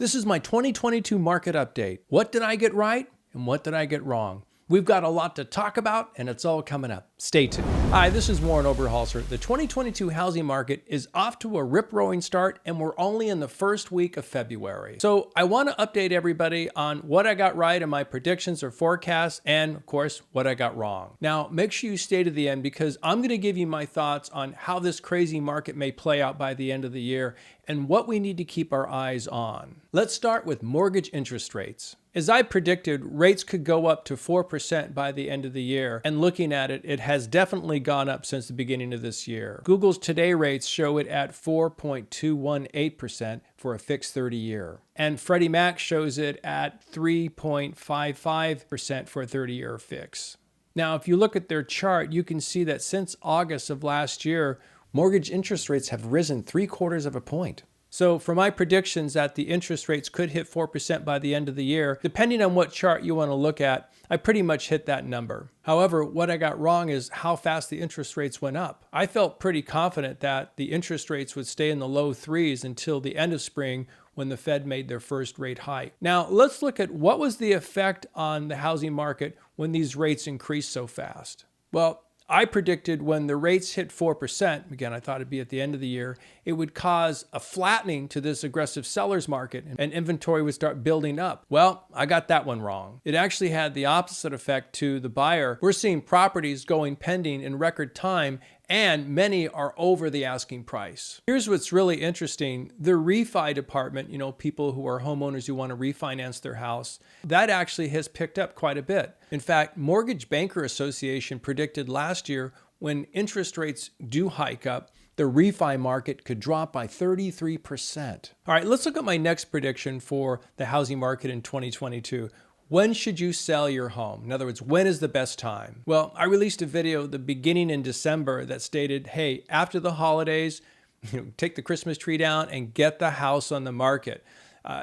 This is my 2022 market update. What did I get right and what did I get wrong? We've got a lot to talk about and it's all coming up. Stay tuned. Hi, this is Warren Oberholser. The 2022 housing market is off to a rip-roaring start and we're only in the first week of February. So I want to update everybody on what I got right in my predictions or forecasts and of course what I got wrong. Now make sure you stay to the end because I'm going to give you my thoughts on how this crazy market may play out by the end of the year and what we need to keep our eyes on. Let's start with mortgage interest rates. As I predicted, rates could go up to 4% by the end of the year, and looking at it, it has definitely gone up since the beginning of this year. Google's today rates show it at 4.218% for a fixed 30-year, and Freddie Mac shows it at 3.55% for a 30-year fix. Now, if you look at their chart, you can see that since August of last year, mortgage interest rates have risen 3/4 of a point. So for my predictions that the interest rates could hit 4% by the end of the year, depending on what chart you want to look at, I pretty much hit that number. However, what I got wrong is how fast the interest rates went up. I felt pretty confident that the interest rates would stay in the low threes until the end of spring when the Fed made their first rate hike. Now let's look at what was the effect on the housing market when these rates increased so fast. Well, I predicted when the rates hit 4%, again, I thought it'd be at the end of the year, it would cause a flattening to this aggressive seller's market and inventory would start building up. Well, I got that one wrong. It actually had the opposite effect to the buyer. We're seeing properties going pending in record time and many are over the asking price. Here's what's really interesting. The refi department, people who are homeowners who want to refinance their house, that actually has picked up quite a bit. In fact, Mortgage Banker Association predicted last year when interest rates do hike up, the refi market could drop by 33%. All right, let's look at my next prediction for the housing market in 2022. When should you sell your home? In other words, when is the best time? Well, I released a video the beginning in December that stated, hey, after the holidays, take the Christmas tree down and get the house on the market.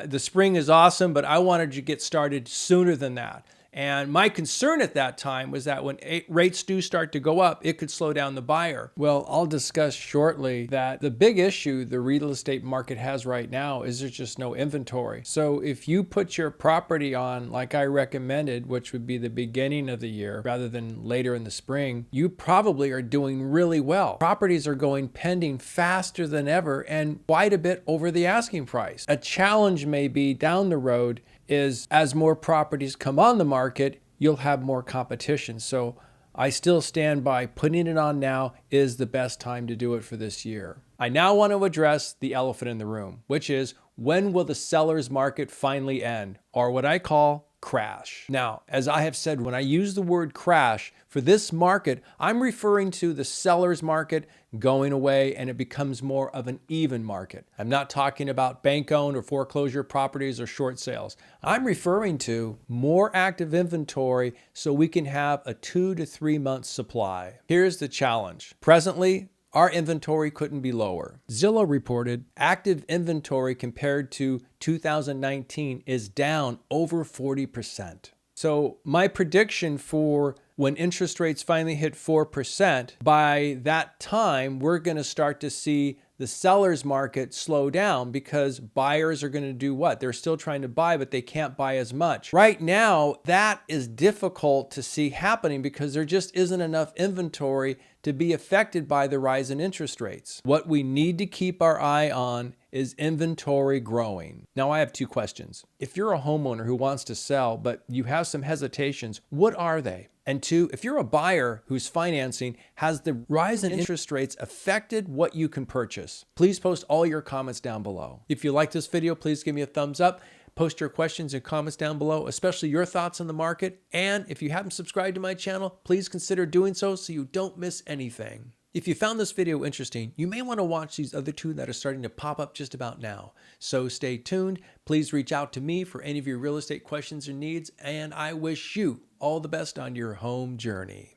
The spring is awesome, but I wanted to get started sooner than that. And my concern at that time was that when rates do start to go up, it could slow down the buyer. Well, I'll discuss shortly that the big issue the real estate market has right now is there's just no inventory. So if you put your property on like I recommended, which would be the beginning of the year rather than later in the spring, you probably are doing really well. Properties are going pending faster than ever and quite a bit over the asking price. A challenge may be down the road is as more properties come on the market, you'll have more competition. So I still stand by putting it on now is the best time to do it for this year. I now want to address the elephant in the room, which is when will the seller's market finally end, or what I call crash. Now, as I have said, when I use the word crash for this market, I'm referring to the seller's market going away and it becomes more of an even market. I'm not talking about bank-owned or foreclosure properties or short sales. I'm referring to more active inventory so we can have a 2 to 3 month supply. Here's the challenge. Presently, our inventory couldn't be lower. Zillow reported active inventory compared to 2019 is down over 40%. So my prediction for when interest rates finally hit 4%, by that time, we're going to start to see the seller's market slow down because buyers are going to do what? They're still trying to buy, but they can't buy as much. Right now, that is difficult to see happening because there just isn't enough inventory to be affected by the rise in interest rates. What we need to keep our eye on is inventory growing. Now, I have two questions. If you're a homeowner who wants to sell, but you have some hesitations, what are they? And two, if you're a buyer who's financing, has the rise in interest rates affected what you can purchase? Please post all your comments down below. If you like this video, please give me a thumbs up. Post your questions and comments down below, especially your thoughts on the market. And if you haven't subscribed to my channel, please consider doing so you don't miss anything. If you found this video interesting, you may want to watch these other two that are starting to pop up just about now. So stay tuned. Please reach out to me for any of your real estate questions or needs, and I wish you all the best on your home journey.